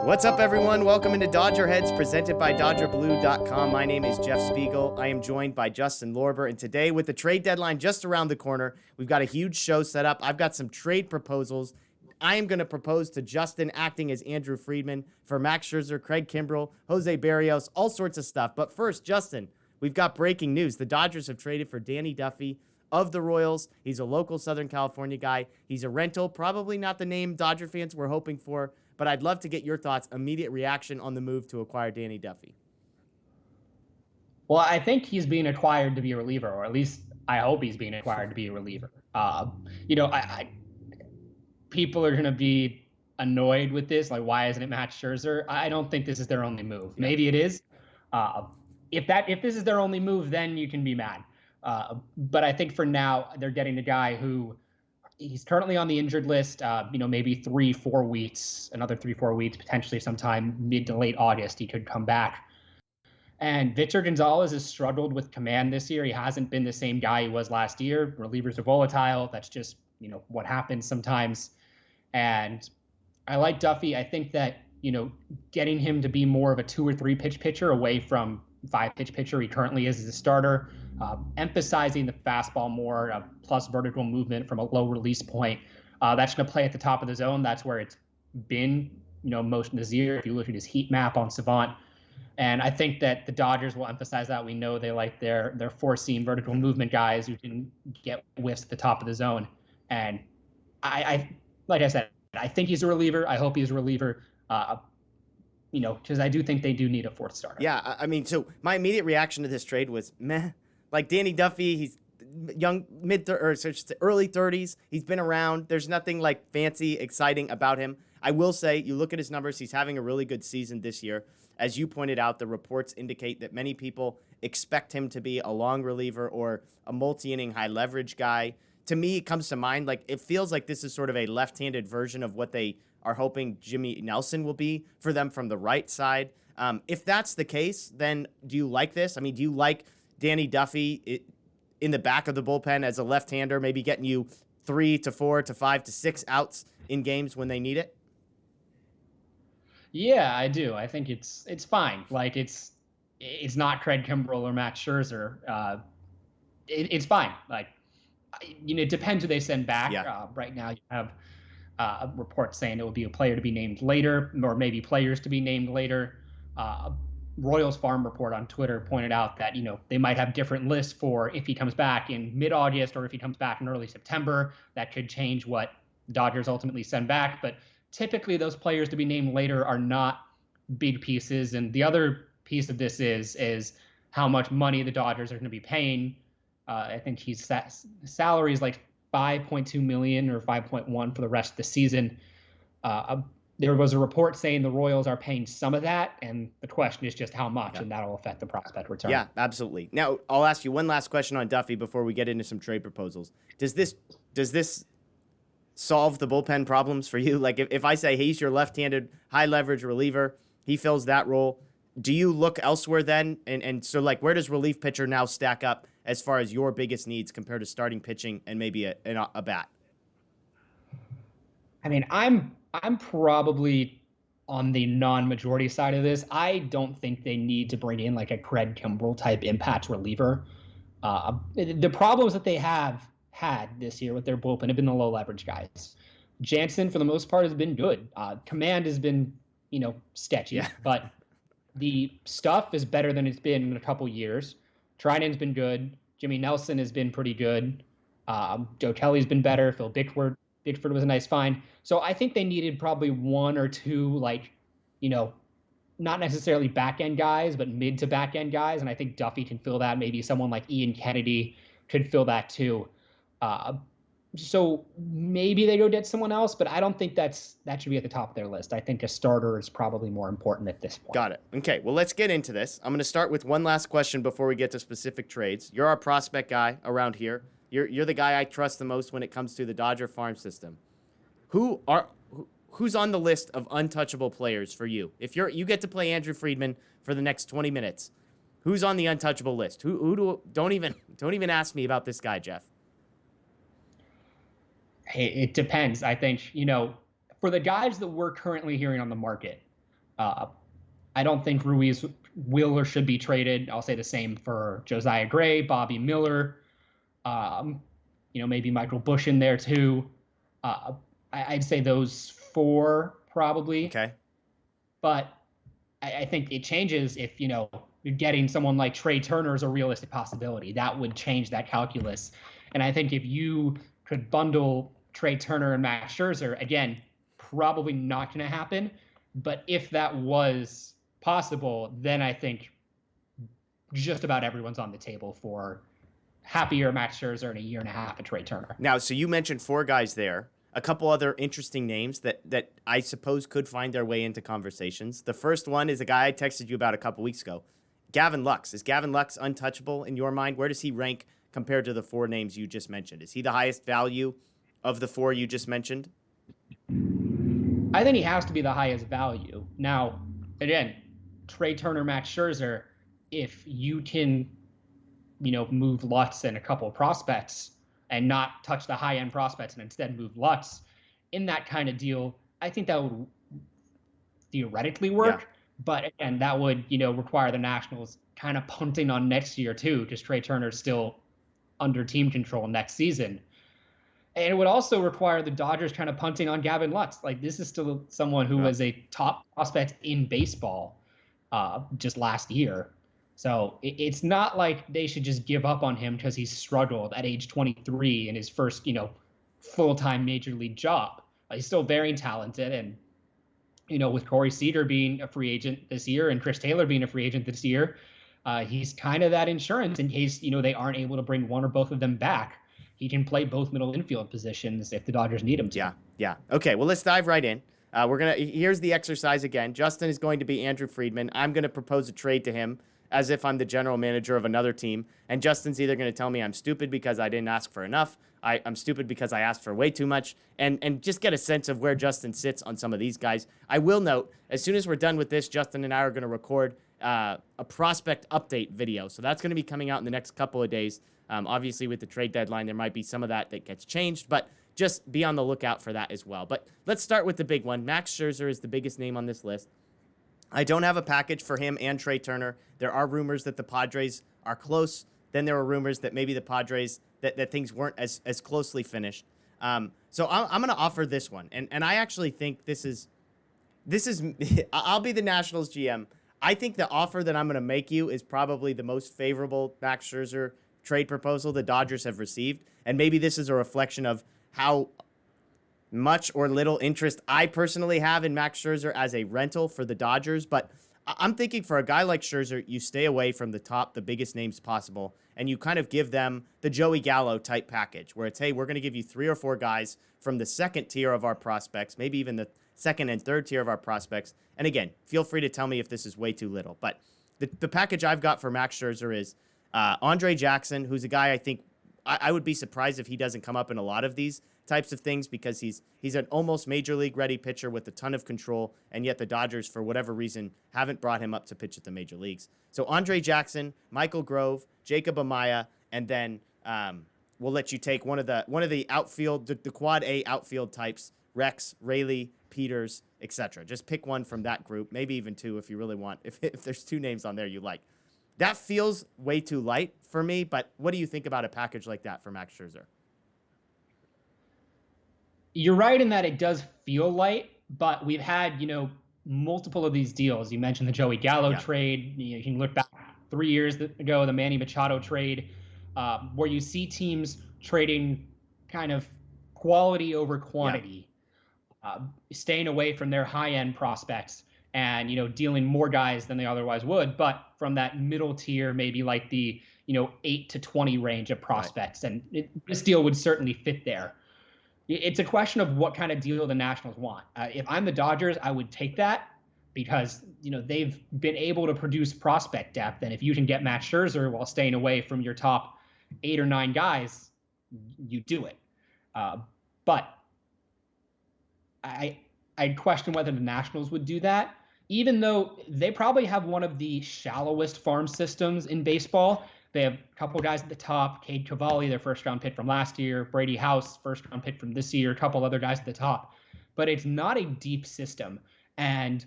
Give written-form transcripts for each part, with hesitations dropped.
What's up, everyone? Welcome into DodgerHeads, presented by DodgerBlue.com. My name is Jeff Spiegel. I am joined by Justin Lorber, and today, with the trade deadline just around the corner, we've got a huge show set up. I've got some trade proposals. I am going to propose to Justin acting as Andrew Friedman for Max Scherzer, Craig Kimbrell, Jose Berrios, all sorts of stuff. But first, Justin, we've got breaking news. The Dodgers have traded for Danny Duffy of the Royals. He's a local Southern California guy. He's a rental, probably not the name Dodger fans were hoping for, but I'd love to get your thoughts, immediate reaction on the move to acquire Danny Duffy. Well, I think he's being acquired to be a reliever, or at least I hope he's being acquired to be a reliever. People are going to be annoyed with this. Like, why isn't it Max Scherzer? I don't think this is their only move. Yeah. Maybe it is. If this is their only move, then you can be mad. But I think for now, they're getting a guy who he's currently on the injured list, maybe 3-4 weeks, another 3-4 weeks, potentially sometime mid to late August, he could come back. And Victor Gonzalez has struggled with command this year. He hasn't been the same guy he was last year. Relievers are volatile. That's just, what happens sometimes. And I like Duffy. I think that, getting him to be more of a 2 or 3 pitch pitcher away from 5-pitch pitcher he currently is as a starter, emphasizing the fastball more, plus vertical movement from a low release point. That's going to play at the top of the zone. That's where it's been, most of this year, if you look at his heat map on Savant. And I think that the Dodgers will emphasize that. We know they like their 4-seam vertical movement guys who can get whiffs at the top of the zone. And I like I said, I think he's a reliever. I hope he's a reliever. Because I do think they do need a 4th starter. Yeah, I mean, so my immediate reaction to this trade was meh. Like Danny Duffy, he's young, early 30s. He's been around. There's nothing like fancy, exciting about him. I will say, you look at his numbers, he's having a really good season this year. As you pointed out, the reports indicate that many people expect him to be a long reliever or a multi-inning, high-leverage guy. To me, it comes to mind, like, it feels like this is sort of a left-handed version of what they are hoping Jimmy Nelson will be for them from the right side. If that's the case, then do you like this? I mean, do you like Danny Duffy in the back of the bullpen as a left-hander, maybe getting you 3 to 4 to 5 to 6 outs in games when they need it? Yeah, I do. I think it's fine. Like, it's not Craig Kimbrell or Max Scherzer. It's fine. Like, it depends who they send back. Yeah. Right now, you have reports saying it will be a player to be named later, or maybe players to be named later. Royals Farm Report on Twitter pointed out that, they might have different lists for if he comes back in mid-August or if he comes back in early September. That could change what the Dodgers ultimately send back. But typically those players to be named later are not big pieces. And the other piece of this is how much money the Dodgers are going to be paying. I think his salary is like $5.2 million or 5.1 for the rest of the season. There was a report saying the Royals are paying some of that, and the question is just how much, and that'll affect the prospect return. Yeah, absolutely. Now, I'll ask you one last question on Duffy before we get into some trade proposals. Does this solve the bullpen problems for you? Like, if I say he's your left-handed, high-leverage reliever, he fills that role, do you look elsewhere then? And so, like, where does relief pitcher now stack up as far as your biggest needs compared to starting pitching and maybe a bat? I mean, I'm probably on the non-majority side of this. I don't think they need to bring in like a Craig Kimbrell type impact reliever. The problems that they have had this year with their bullpen have been the low leverage guys. Jansen, for the most part, has been good. Command has been, sketchy, but the stuff is better than it's been in a couple years. Trinan's been good. Jimmy Nelson has been pretty good. Joe Kelly's been better. Phil Bickford was a nice find. So I think they needed probably 1 or 2, not necessarily back-end guys, but mid to back-end guys. And I think Duffy can fill that. Maybe someone like Ian Kennedy could fill that too. So maybe they go get someone else, but I don't think that should be at the top of their list. I think a starter is probably more important at this point. Got it. Okay, well, let's get into this. I'm going to start with one last question before we get to specific trades. You're our prospect guy around here. You're the guy I trust the most when it comes to the Dodger farm system. Who's on the list of untouchable players for you? If you get to play Andrew Friedman for the next 20 minutes, who's on the untouchable list? Don't even ask me about this guy, Jeff. It depends. I think, for the guys that we're currently hearing on the market, I don't think Ruiz will or should be traded. I'll say the same for Josiah Gray, Bobby Miller, maybe Michael Busch in there too. I'd say those four probably. Okay. But I think it changes if, you're getting someone like Trey Turner is a realistic possibility. That would change that calculus. And I think if you could bundle Trey Turner and Max Scherzer, again, probably not going to happen. But if that was possible, then I think just about everyone's on the table for happier Max Scherzer in a year and a half of Trey Turner. Now, so you mentioned four guys there. A couple other interesting names that I suppose could find their way into conversations. The first one is a guy I texted you about a couple weeks ago, Gavin Lux. Is Gavin Lux untouchable in your mind? Where does he rank compared to the four names you just mentioned? Is he the highest value of the four you just mentioned? I think he has to be the highest value. Now, again, Trey Turner, Max Scherzer, if you can, move Lutz and a couple of prospects and not touch the high-end prospects and instead move Lutz in that kind of deal, I think that would theoretically work. Yeah. But again, that would, require the Nationals kind of punting on next year too, because Trey Turner's still under team control next season. And it would also require the Dodgers kind of punting on Gavin Lutz. Like, this is still someone who was a top prospect in baseball just last year. So it's not like they should just give up on him because he's struggled at age 23 in his first, full-time major league job. He's still very talented. And, with Corey Seager being a free agent this year and Chris Taylor being a free agent this year, he's kind of that insurance in case, they aren't able to bring one or both of them back. He can play both middle infield positions if the Dodgers need him to. Yeah. Okay, well, let's dive right in. Here's the exercise again. Justin is going to be Andrew Friedman. I'm going to propose a trade to him as if I'm the general manager of another team. And Justin's either going to tell me I'm stupid because I didn't ask for enough, I'm stupid because I asked for way too much, and just get a sense of where Justin sits on some of these guys. I will note, as soon as we're done with this, Justin and I are going to record a prospect update video. So that's going to be coming out in the next couple of days. Obviously, with the trade deadline, there might be some of that gets changed, but just be on the lookout for that as well. But let's start with the big one. Max Scherzer is the biggest name on this list. I don't have a package for him and Trey Turner. There are rumors that the Padres are close. Then there were rumors that maybe the Padres, that things weren't as closely finished. So I'm going to offer this one. And I actually think this is I'll be the Nationals GM. I think the offer that I'm going to make you is probably the most favorable Max Scherzer trade proposal the Dodgers have received. And maybe this is a reflection of how much or little interest I personally have in Max Scherzer as a rental for the Dodgers. But I'm thinking for a guy like Scherzer, you stay away from the biggest names possible, and you kind of give them the Joey Gallo type package where it's, hey, we're going to give you 3 or 4 guys from the second tier of our prospects, maybe even the second and third tier of our prospects. And again, feel free to tell me if this is way too little. But the package I've got for Max Scherzer is Andre Jackson, who's a guy I think I would be surprised if he doesn't come up in a lot of these types of things because he's an almost major league ready pitcher with a ton of control, and yet the Dodgers, for whatever reason, haven't brought him up to pitch at the major leagues. So Andre Jackson, Michael Grove, Jacob Amaya, and then we'll let you take one of the outfield, the quad A outfield types, Rex, Rayleigh, Peters, etc. Just pick one from that group, maybe even 2 if you really want, if there's 2 names on there you like. That feels way too light for me, but what do you think about a package like that for Max Scherzer? You're right in that it does feel light, but we've had, multiple of these deals. You mentioned the Joey Gallo trade. You can look back 3 years ago, the Manny Machado trade, where you see teams trading kind of quality over quantity, staying away from their high-end prospects and, dealing more guys than they otherwise would, but from that middle tier, maybe like the, 8 to 20 range of prospects. Right. And this deal would certainly fit there. It's a question of what kind of deal the Nationals want. If I'm the Dodgers, I would take that because, they've been able to produce prospect depth. And if you can get Max Scherzer while staying away from your top 8 or 9 guys, you do it. But I'd question whether the Nationals would do that, even though they probably have one of the shallowest farm systems in baseball. They have a couple guys at the top, Cade Cavalli, their first-round pick from last year, Brady House, first-round pick from this year, a couple other guys at the top. But it's not a deep system. And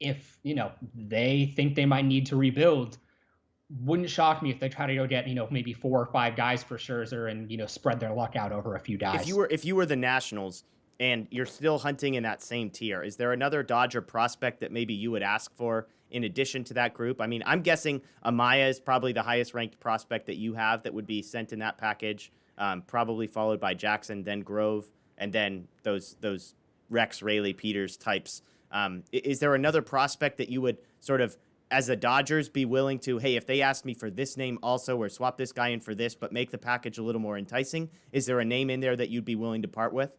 if, they think they might need to rebuild, wouldn't shock me if they try to go get, maybe 4 or 5 guys for Scherzer and, spread their luck out over a few guys. If you were the Nationals and you're still hunting in that same tier, is there another Dodger prospect that maybe you would ask for in addition to that group? I mean, I'm guessing Amaya is probably the highest ranked prospect that you have that would be sent in that package, probably followed by Jackson, then Grove, and then those Rex, Rayleigh, Peters types. Is there another prospect that you would sort of, as the Dodgers, be willing to, hey, if they ask me for this name also, or swap this guy in for this, but make the package a little more enticing? Is there a name in there that you'd be willing to part with?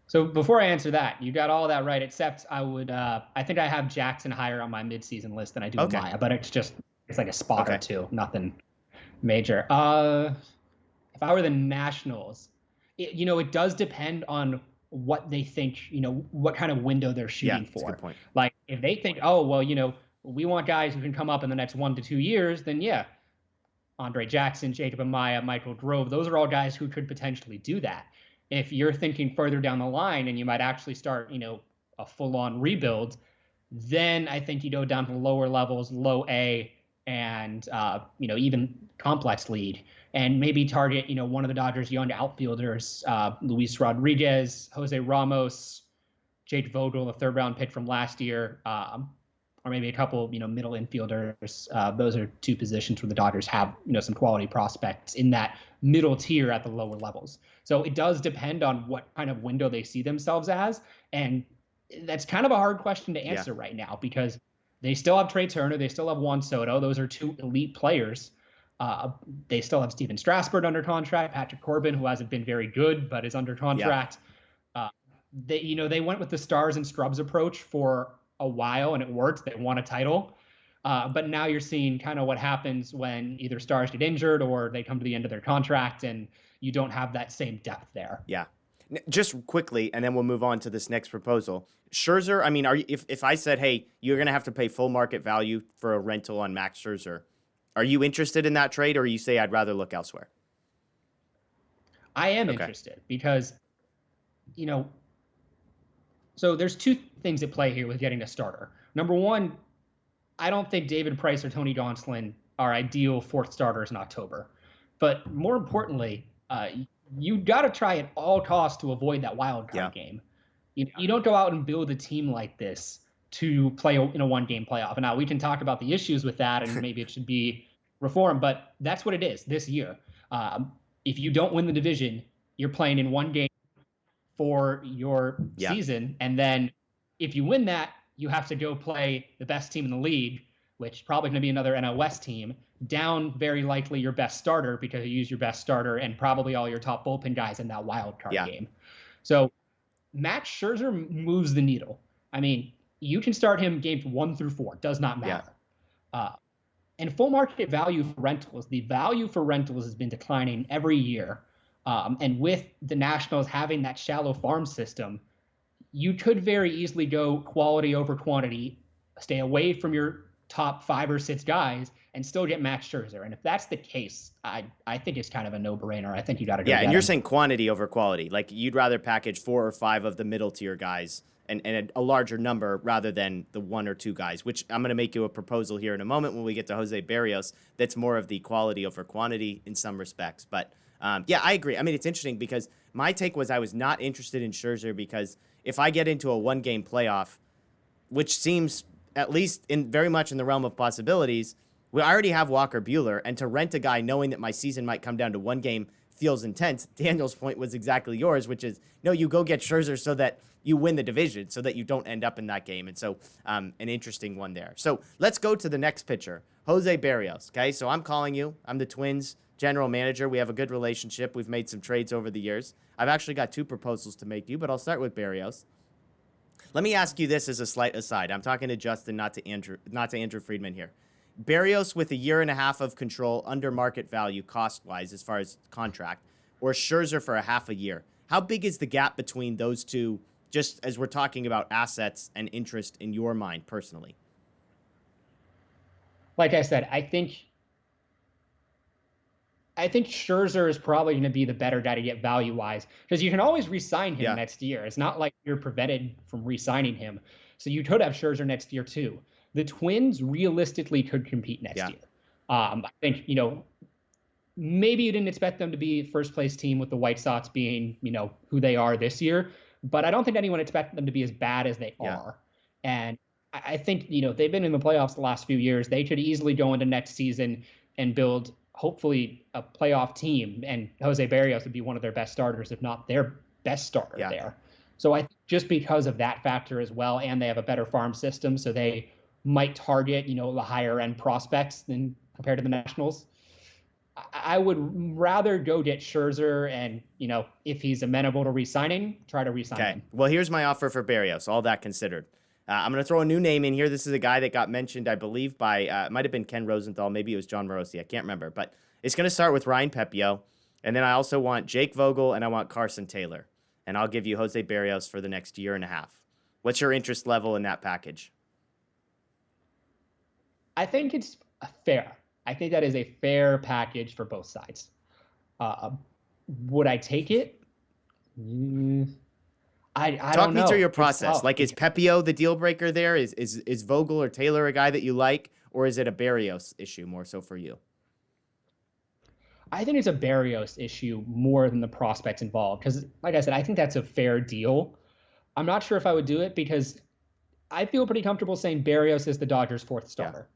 So before I answer that, you got all of that right, except I think I have Jackson higher on my midseason list than I do Amaya, but it's like a spot or two, nothing major. If I were the Nationals, it does depend on what they think, what kind of window they're shooting for. That's a good point. Like if they think, oh, well, we want guys who can come up in the next 1 to 2 years, then yeah, Andre Jackson, Jacob Amaya, Michael Grove, those are all guys who could potentially do that. If you're thinking further down the line and you might actually start, a full-on rebuild, then I think you go down to lower levels, low A, and even complex league, and maybe target one of the Dodgers' young outfielders, Luis Rodriguez, Jose Ramos, Jake Vogel, the 3rd-round pick from last year, or maybe a couple middle infielders. Those are 2 positions where the Dodgers have some quality prospects in that middle tier at the lower levels. So it does depend on what kind of window they see themselves as, and that's kind of a hard question to answer right now because they still have Trey Turner, they still have Juan Soto. Those are 2 elite players. They still have Steven Strasburg under contract, Patrick Corbin, who hasn't been very good but is under contract. They went with the stars and scrubs approach for a while and it worked. They won a title. But now you're seeing kind of what happens when either stars get injured or they come to the end of their contract and you don't have that same depth there. Yeah. Just quickly, and then we'll move on to this next proposal. Scherzer, I mean, if I said, hey, you're going to have to pay full market value for a rental on Max Scherzer, are you interested in that trade, or you say I'd rather look elsewhere? I am interested because, so there's 2 things at play here with getting a starter. Number one, I don't think David Price or Tony Gonsolin are ideal 4th starters in October. But more importantly, you got to try at all costs to avoid that wild card game. You don't go out and build a team like this to play in a 1-game playoff. And now we can talk about the issues with that and maybe it should be reformed, but that's what it is this year. If you don't win the division, you're playing in 1 game for your season. And then if you win that, you have to go play the best team in the league, which is probably going to be another NL West team, down very likely your best starter because you use your best starter and probably all your top bullpen guys in that wild card game. So Max Scherzer moves the needle. I mean, you can start him games 1 through 4. Does not matter. And full market value for rentals, the value for rentals has been declining every year. And with the Nationals having that shallow farm system, you could very easily go quality over quantity, stay away from your top 5 or 6 guys, and still get Max Scherzer. And if that's the case, I think it's kind of a no-brainer. I think you got to go. Yeah, and you're saying quantity over quality. Like you'd rather package 4 or 5 of the middle tier guys and a larger number rather than the 1 or 2 guys, which I'm going to make you a proposal here in a moment when we get to Jose Berrios. That's more of the quality over quantity in some respects. But yeah, I agree. I mean, it's interesting because my take was I was not interested in Scherzer because if I get into a 1-game playoff, which seems at least very much in the realm of possibilities, we already have Walker Buehler, and to rent a guy knowing that my season might come down to 1 game feels intense. Daniel's point was exactly yours, which is, no, you go get Scherzer so that you win the division, so that you don't end up in that game. And so an interesting one there. So let's go to the next pitcher, Jose Berrios. Okay, so I'm calling you. I'm the Twins general manager. We have a good relationship. We've made some trades over the years. I've actually got 2 proposals to make you, but I'll start with Berrios. Let me ask you this as a slight aside. I'm talking to Justin, not to Andrew Friedman here. Berrios with 1.5 years of control under market value cost-wise as far as contract, or Scherzer for a half a year. How big is the gap between those 2, just as we're talking about assets and interest in your mind personally? Like I said, I think I think Scherzer is probably going to be the better guy to get value-wise because you can always re-sign him Yeah. next year. It's not like you're prevented from re-signing him. So you could have Scherzer next year too. The Twins realistically could compete next year. I think, maybe you didn't expect them to be first place team with the White Sox being, who they are this year, but I don't think anyone expected them to be as bad as they are. And I think, they've been in the playoffs the last few years. They could easily go into next season and build hopefully a playoff team, and Jose Berrios would be one of their best starters, if not their best starter there. So I think just because of that factor as well, and they have a better farm system, so they might target, the higher end prospects than compared to the Nationals. I would rather go get Scherzer and, if he's amenable to re-signing, try to re-sign him. Well, here's my offer for Berrios, all that considered. I'm going to throw a new name in here. This is a guy that got mentioned, I believe, by, it might have been Ken Rosenthal. Maybe it was John Morosi. I can't remember. But it's going to start with Ryan Pepio. And then I also want Jake Vogel and I want Carson Taylor. And I'll give you Jose Berrios for the next year and a half. What's your interest level in that package? I think it's fair. I think that is a fair package for both sides. Would I take it? I don't know. Talk me through your process. Like, is Pepio the deal breaker there? Is Vogel or Taylor a guy that you like? Or is it a Berrios issue more so for you? I think it's a Berrios issue more than the prospects involved. Because, like I said, I think that's a fair deal. I'm not sure if I would do it because I feel pretty comfortable saying Berrios is the Dodgers' fourth starter.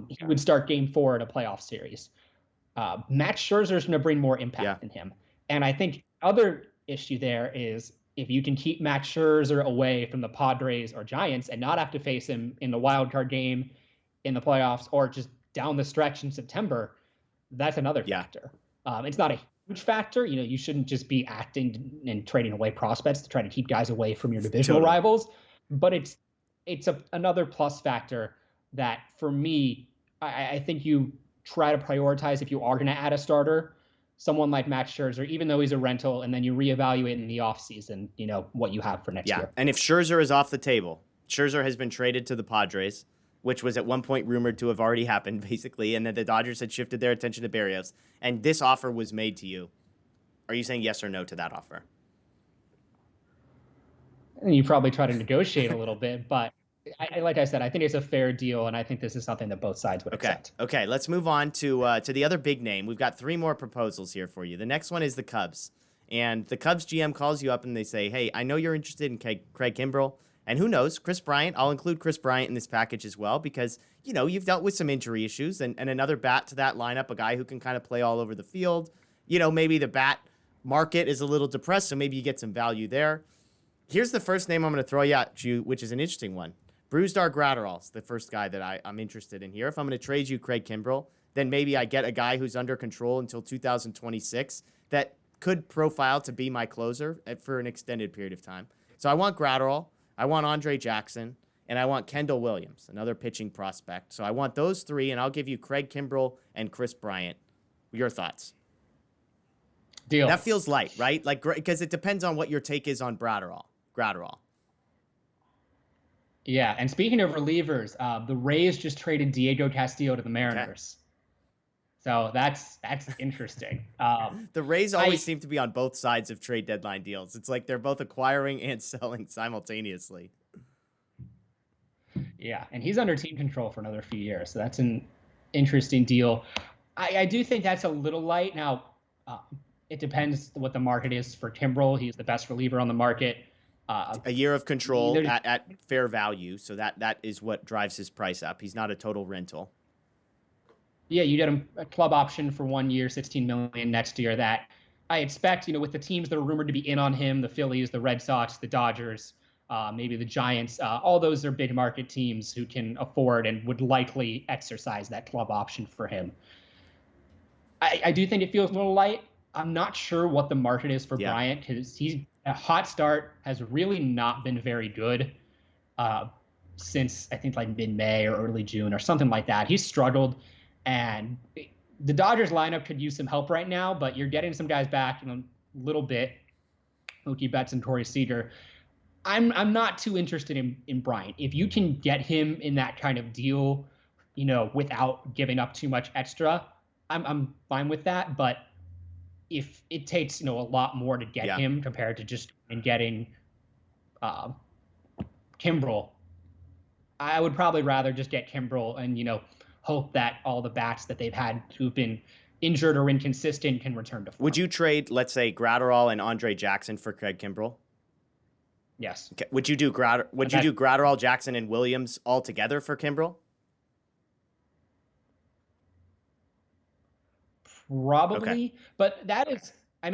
He would start game 4 in a playoff series. Max Scherzer is going to bring more impact than him. And I think other issue there is if you can keep Max Scherzer away from the Padres or Giants and not have to face him in the wild card game, in the playoffs, or just down the stretch in September, that's another factor. It's not a huge factor. You shouldn't just be acting and trading away prospects to try to keep guys away from your divisional rivals. But it's another plus factor that, for me, I think you try to prioritize if you are going to add a starter, someone like Max Scherzer, even though he's a rental, and then you reevaluate in the offseason, what you have for next year. And if Scherzer is off the table, Scherzer has been traded to the Padres, which was at one point rumored to have already happened, basically, and then the Dodgers had shifted their attention to Berrios, and this offer was made to you. Are you saying yes or no to that offer? And you probably try to negotiate a little bit, but like I said, I think it's a fair deal, and I think this is something that both sides would accept. Okay, let's move on to the other big name. We've got 3 more proposals here for you. The next one is the Cubs. And the Cubs GM calls you up and they say, hey, I know you're interested in Craig Kimbrell. And who knows, Chris Bryant. I'll include Chris Bryant in this package as well because, you've dealt with some injury issues and another bat to that lineup, a guy who can kind of play all over the field. Maybe the bat market is a little depressed, so maybe you get some value there. Here's the first name I'm going to throw at you, which is an interesting one. Brusdar Graterol's the first guy that I'm interested in here. If I'm going to trade you Craig Kimbrell, then maybe I get a guy who's under control until 2026 that could profile to be my closer for an extended period of time. So I want Graterol, I want Andre Jackson, and I want Kendall Williams, another pitching prospect. So I want those 3, and I'll give you Craig Kimbrell and Chris Bryant. Your thoughts? Deal. That feels light, right? Like, because it depends on what your take is on Graterol. Yeah, and speaking of relievers, the Rays just traded Diego Castillo to the Mariners. So that's interesting. The Rays always seem to be on both sides of trade deadline deals. It's like they're both acquiring and selling simultaneously. Yeah, and he's under team control for another few years. So that's an interesting deal. I do think that's a little light. Now, it depends what the market is for Kimbrell. He's the best reliever on the market. A year of control at fair value, so that is what drives his price up. He's not a total rental. Yeah, you get him a club option for 1 year, $16 million next year. That I expect, with the teams that are rumored to be in on him, the Phillies, the Red Sox, the Dodgers, maybe the Giants. All those are big market teams who can afford and would likely exercise that club option for him. I do think it feels a little light. I'm not sure what the market is for Bryant because he's a hot start, has really not been very good since I think like mid-May or early June or something like that. He's struggled, and the Dodgers lineup could use some help right now, but you're getting some guys back in a little bit. Mookie Betts and Corey Seager. I'm not too interested in Bryant. If you can get him in that kind of deal, without giving up too much extra, I'm fine with that. But if it takes a lot more to get him compared to just getting uh, Kimbrel, I would probably rather just get Kimbrel and hope that all the bats that they've had who've been injured or inconsistent can return to form. Would you trade, let's say, Gratterall and Andre Jackson for Craig Kimbrel? Yes. Okay. Would you do Gratterall, Jackson, and Williams all together for Kimbrel? Probably, okay. But that is, I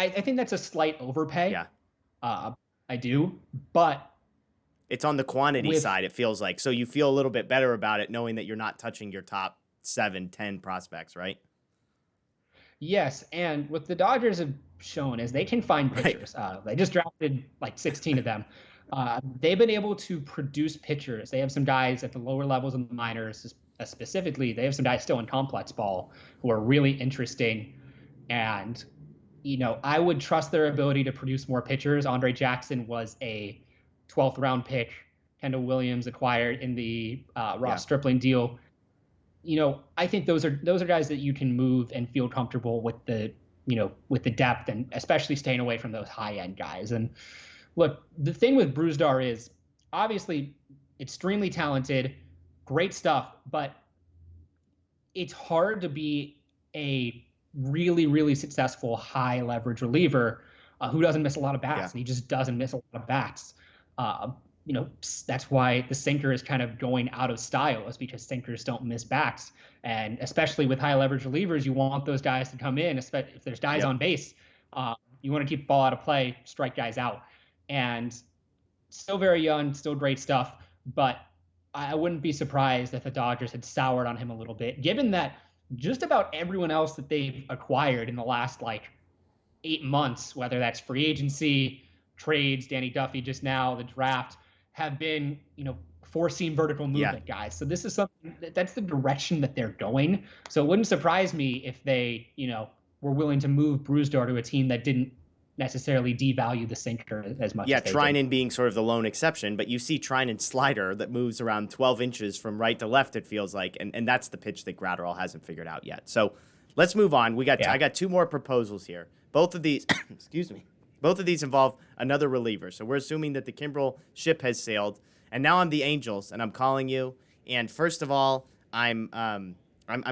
think that's a slight overpay. Yeah. I do, but it's on the quantity side, it feels like. So you feel a little bit better about it knowing that you're not touching your top 7-10 prospects, right? Yes, and what the Dodgers have shown is they can find pitchers. Right. They just drafted like 16 of them. They've been able to produce pitchers. They have some guys at the lower levels in the minors, specifically. They have some guys still in complex ball who are really interesting. And, I would trust their ability to produce more pitchers. Andre Jackson was a 12th round pick. Kendall Williams acquired in the Ross Stripling deal. I think those are guys that you can move and feel comfortable with the depth, and especially staying away from those high end guys. And look, the thing with Brusdar is obviously extremely talented, great stuff, but it's hard to be a really, really successful high leverage reliever who doesn't miss a lot of bats, and he just doesn't miss a lot of bats. That's why the sinker is kind of going out of style, is because sinkers don't miss bats. And especially with high leverage relievers, you want those guys to come in, especially if there's guys on base. You want to keep the ball out of play, strike guys out. And still very young, still great stuff. But I wouldn't be surprised if the Dodgers had soured on him a little bit, given that just about everyone else that they've acquired in the last 8 months, whether that's free agency, trades, Danny Duffy just now, the draft, have been, four-seam vertical movement guys. So this is something that's the direction that they're going. So it wouldn't surprise me if they, were willing to move Brusdar to a team that didn't necessarily devalue the sinker as much. Yeah, Treinen being sort of the lone exception, but you see Treinen's slider that moves around 12 inches from right to left, it feels like, and that's the pitch that Gratterall hasn't figured out yet. So let's move on. I got 2 more proposals here. Both of these, excuse me. Both of these involve another reliever. So we're assuming that the Kimbrel ship has sailed. And now I'm the Angels, and I'm calling you. And first of all, I'm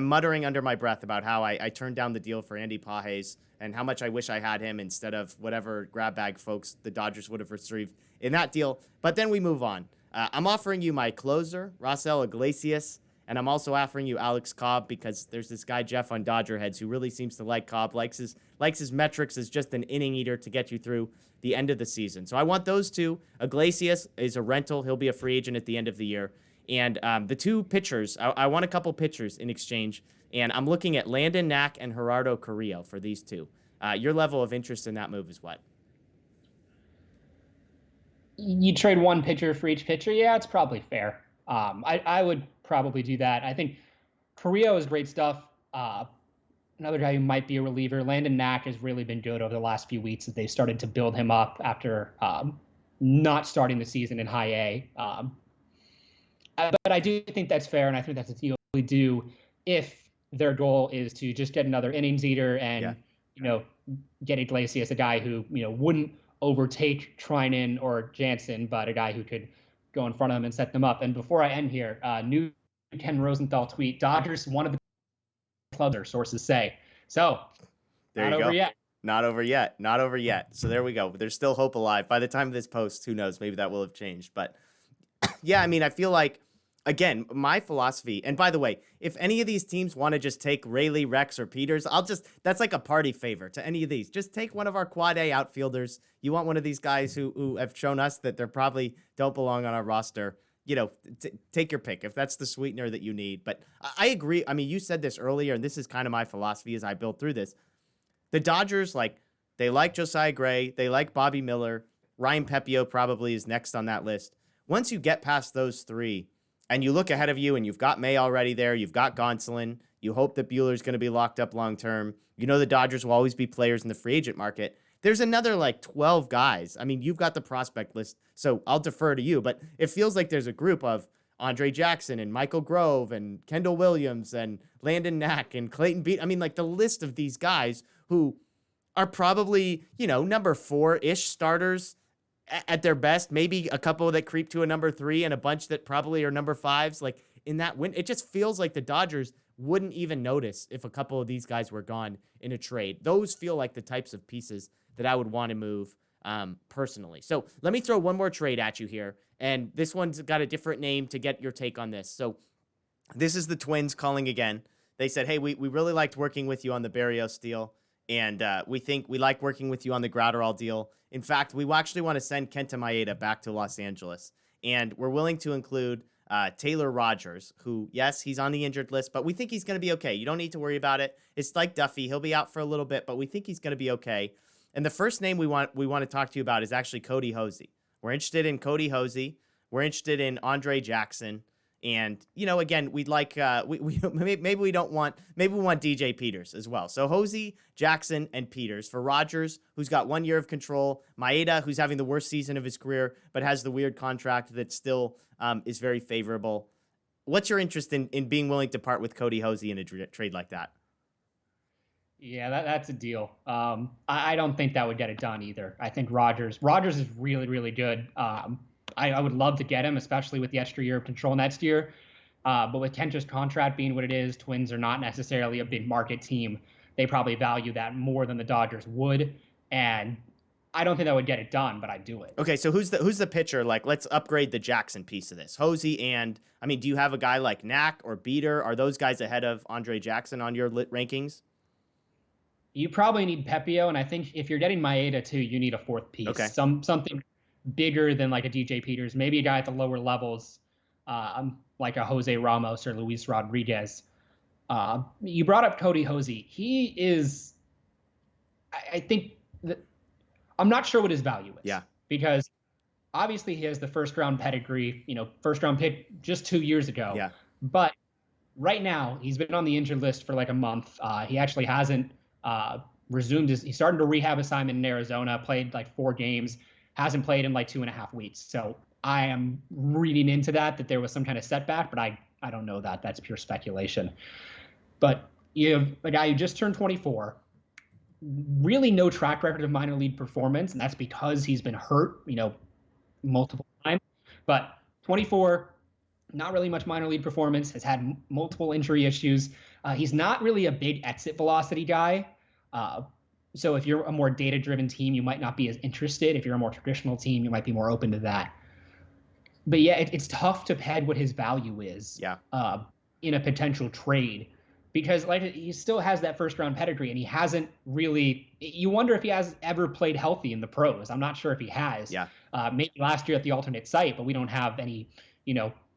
muttering under my breath about how I turned down the deal for Andy Pages and how much I wish I had him instead of whatever grab bag folks the Dodgers would have received in that deal. But then we move on. I'm offering you my closer, Raisel Iglesias, and I'm also offering you Alex Cobb because there's this guy, Jeff, on DodgerHeads who really seems to like Cobb, likes his metrics as just an inning eater to get you through the end of the season. So I want those 2. Iglesias is a rental. He'll be a free agent at the end of the year. And the 2 pitchers, I want a couple pitchers in exchange. And I'm looking at Landon Knack and Gerardo Carrillo for these 2. Your level of interest in that move is what? You trade one pitcher for each pitcher? Yeah, it's probably fair. I would probably do that. I think Carrillo is great stuff. Another guy who might be a reliever. Landon Knack has really been good over the last few weeks as they started to build him up after not starting the season in high A. But I do think that's fair, and I think that's a deal we do if their goal is to just get another innings eater and get Iglesias, a guy who wouldn't overtake Treinen or Jansen, but a guy who could go in front of them and set them up. And before I end here, new Ken Rosenthal tweet: Dodgers, one of the clubs, their sources say. So, there not you over go. yet. Not over yet. Not over yet. So there we go. There's still hope alive. By the time of this post, who knows? Maybe that will have changed. But yeah, I feel like, again, my philosophy, and by the way, if any of these teams want to just take Rayleigh, Rex, or Peters, that's like a party favor to any of these. Just take one of our quad A outfielders. You want one of these guys who have shown us that they probably don't belong on our roster. Take your pick if that's the sweetener that you need. But I agree. You said this earlier, and this is kind of my philosophy as I built through this. The Dodgers, they like Josiah Gray. They like Bobby Miller. Ryan Pepio probably is next on that list. Once you get past those 3, and you look ahead of you, and you've got May already there, you've got Gonsolin, you hope that Buehler's going to be locked up long-term. The Dodgers will always be players in the free agent market. There's another 12 guys. You've got the prospect list, so I'll defer to you, but it feels like there's a group of Andre Jackson and Michael Grove and Kendall Williams and Landon Knack and Clayton Beat. I mean, like the list of these guys who are probably, number 4-ish starters at their best, maybe a couple that creep to a number 3 and a bunch that probably are number 5s. Like in that win, it just feels like the Dodgers wouldn't even notice if a couple of these guys were gone in a trade. Those feel like the types of pieces that I would want to move personally. So let me throw one more trade at you here. And this one's got a different name to get your take on this. So this is the Twins calling again. They said, hey, we really liked working with you on the Berrios deal. And we think we like working with you on the Gratterall deal. In fact, we actually want to send Kenta Maeda back to Los Angeles. And we're willing to include Taylor Rogers, who, yes, he's on the injured list, but we think he's going to be okay. You don't need to worry about it. It's like Duffy. He'll be out for a little bit, but we think he's going to be okay. And the first name we want to talk to you about is actually Cody Hosey. We're interested in Cody Hosey. We're interested in Andre Jackson. And, again, we'd like, maybe we want DJ Peters as well. So Hosey, Jackson, and Peters for Rogers, who's got 1 year of control. Maeda, who's having the worst season of his career, but has the weird contract that still is very favorable. What's your interest in being willing to part with Cody Hosey in a trade like that? Yeah, that's a deal. I don't think that would get it done either. I think Rogers is really, really good. I would love to get him, especially with the extra year of control next year. But with Kenta's contract being what it is, Twins are not necessarily a big market team. They probably value that more than the Dodgers would. And I don't think that would get it done, but I'd do it. Okay, so who's the pitcher? Like, let's upgrade the Jackson piece of this. Hosey and, do you have a guy like Knack or Beater? Are those guys ahead of Andre Jackson on your lit rankings? You probably need Pepio, and I think if you're getting Maeda too, you need a fourth piece. Okay. Something bigger than like a DJ Peters, maybe a guy at the lower levels, like a Jose Ramos or Luis Rodriguez. You brought up Cody Hosey. He is, I think, I'm not sure what his value is. Yeah. Because obviously he has the first round pedigree, first round pick just 2 years ago. Yeah. But right now he's been on the injured list for like a month. He actually hasn't resumed he started a rehab assignment in Arizona, played like 4 games, hasn't played in like 2.5 weeks. So I am reading into that there was some kind of setback, but I don't know that. That's pure speculation. But you have a guy who just turned 24, really no track record of minor league performance, and that's because he's been hurt, multiple times. But 24, not really much minor league performance, has had multiple injury issues. He's not really a big exit velocity guy. So if you're a more data-driven team, you might not be as interested. If you're a more traditional team, you might be more open to that. But yeah, it's tough to peg what his value is in a potential trade, because like he still has that first-round pedigree, and he hasn't really. You wonder if he has ever played healthy in the pros. I'm not sure if he has. Yeah. Maybe last year at the alternate site, but we don't have any,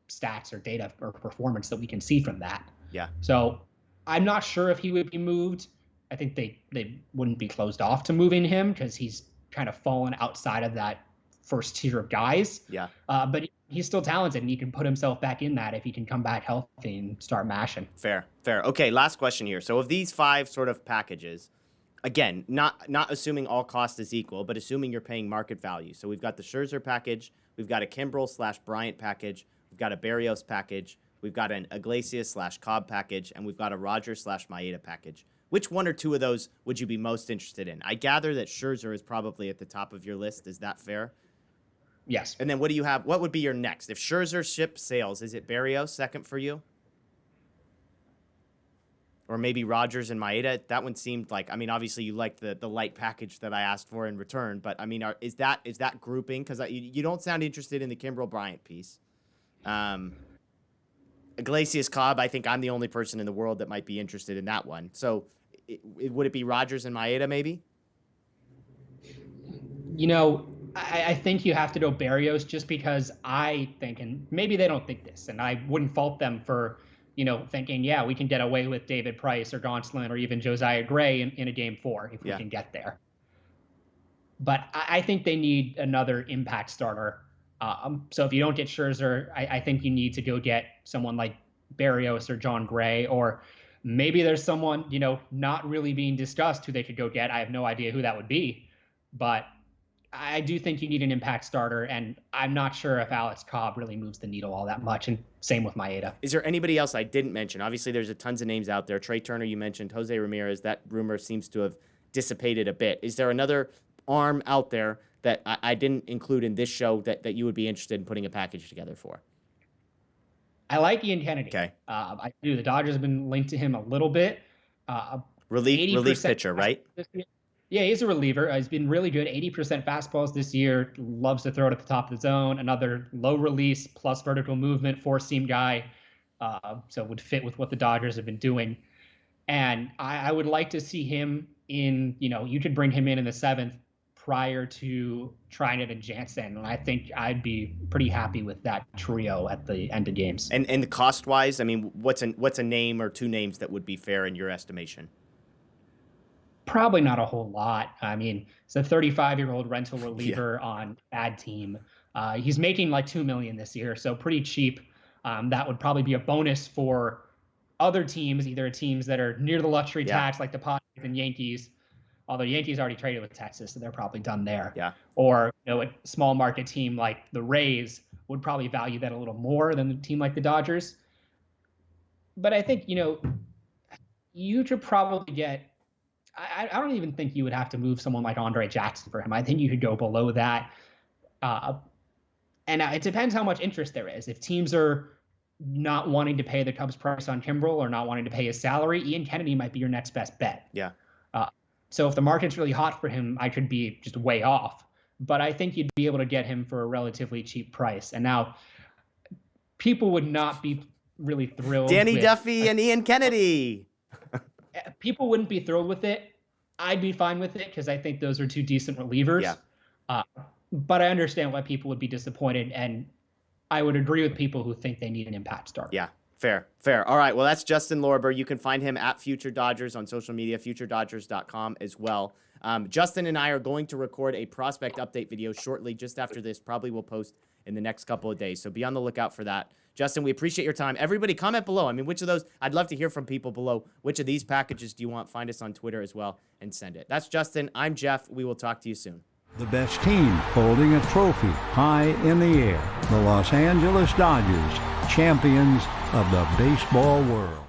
stats or data or performance that we can see from that. Yeah. So I'm not sure if he would be moved. I think they wouldn't be closed off to moving him because he's kind of fallen outside of that first tier of guys. Yeah. But he's still talented, and he can put himself back in that if he can come back healthy and start mashing. Fair. Okay, last question here. So of these 5 sort of packages, again, not assuming all cost is equal, but assuming you're paying market value. So we've got the Scherzer package, we've got a Kimbrel/Bryant package, we've got a Berrios package, we've got an Iglesias/Cobb package, and we've got a Rogers/Maeda package. Which one or two of those would you be most interested in? I gather that Scherzer is probably at the top of your list. Is that fair? Yes. And then what do you have? What would be your next? If Scherzer ship sails, is it Berrios second for you? Or maybe Rogers and Maeda? That one seemed like, obviously you like the light package that I asked for in return, but is that grouping? Because you don't sound interested in the Kimbrel Bryant piece. Iglesias Cobb, I think I'm the only person in the world that might be interested in that one. So would it be Rogers and Maeda maybe? I think you have to go Berrios just because I think, and maybe they don't think this, and I wouldn't fault them for, thinking, yeah, we can get away with David Price or Gonsolin or even Josiah Gray in a game 4 if we can get there. But I think they need another impact starter. So if you don't get Scherzer, I think you need to go get someone like Berrios or John Gray, or maybe there's someone, not really being discussed who they could go get. I have no idea who that would be, but I do think you need an impact starter, and I'm not sure if Alex Cobb really moves the needle all that much, and same with Maeda. Is there anybody else I didn't mention? Obviously, there's a tons of names out there. Trey Turner, you mentioned. Jose Ramirez, that rumor seems to have dissipated a bit. Is there another arm out there that I didn't include in this show that you would be interested in putting a package together for? I like Ian Kennedy. Okay. I do. The Dodgers have been linked to him a little bit. Relief pitcher, right? Yeah, he's a reliever. He's been really good. 80% fastballs this year. Loves to throw it at the top of the zone. Another low release plus vertical movement, four-seam guy. So would fit with what the Dodgers have been doing. And I would like to see him in, you could bring him in the 7th prior to Trinan and Jansen. And I think I'd be pretty happy with that trio at the end of games. And cost-wise, I mean, what's a name or two names that would be fair in your estimation? Probably not a whole lot. I mean, it's a 35-year-old rental reliever on bad team. He's making like $2 million this year, so pretty cheap. That would probably be a bonus for other teams, either teams that are near the luxury tax, like the Padres and Yankees. Although Yankees already traded with Texas, so they're probably done there. Yeah. Or a small market team like the Rays would probably value that a little more than a team like the Dodgers. But I think you should probably get. I don't even think you would have to move someone like Andre Jackson for him. I think you could go below that. And it depends how much interest there is. If teams are not wanting to pay the Cubs price on Kimbrel or not wanting to pay his salary, Ian Kennedy might be your next best bet. Yeah. So if the market's really hot for him, I could be just way off. But I think you'd be able to get him for a relatively cheap price. And now people would not be really thrilled. Danny Duffy and Ian Kennedy. People wouldn't be thrilled with it. I'd be fine with it because I think those are two decent relievers. Yeah. But I understand why people would be disappointed, and I would agree with people who think they need an impact starter. Yeah, fair. All right, well, that's Justin Lorber. You can find him at Future Dodgers on social media, futuredodgers.com as well. Justin and I are going to record a prospect update video shortly, just after this. Probably will post in the next couple of days, so be on the lookout for that. Justin, we appreciate your time. Everybody, comment below. I mean, which of those? I'd love to hear from people below. Which of these packages do you want? Find us on Twitter as well and send it. That's Justin. I'm Jeff. We will talk to you soon. The best team holding a trophy high in the air. The Los Angeles Dodgers, champions of the baseball world.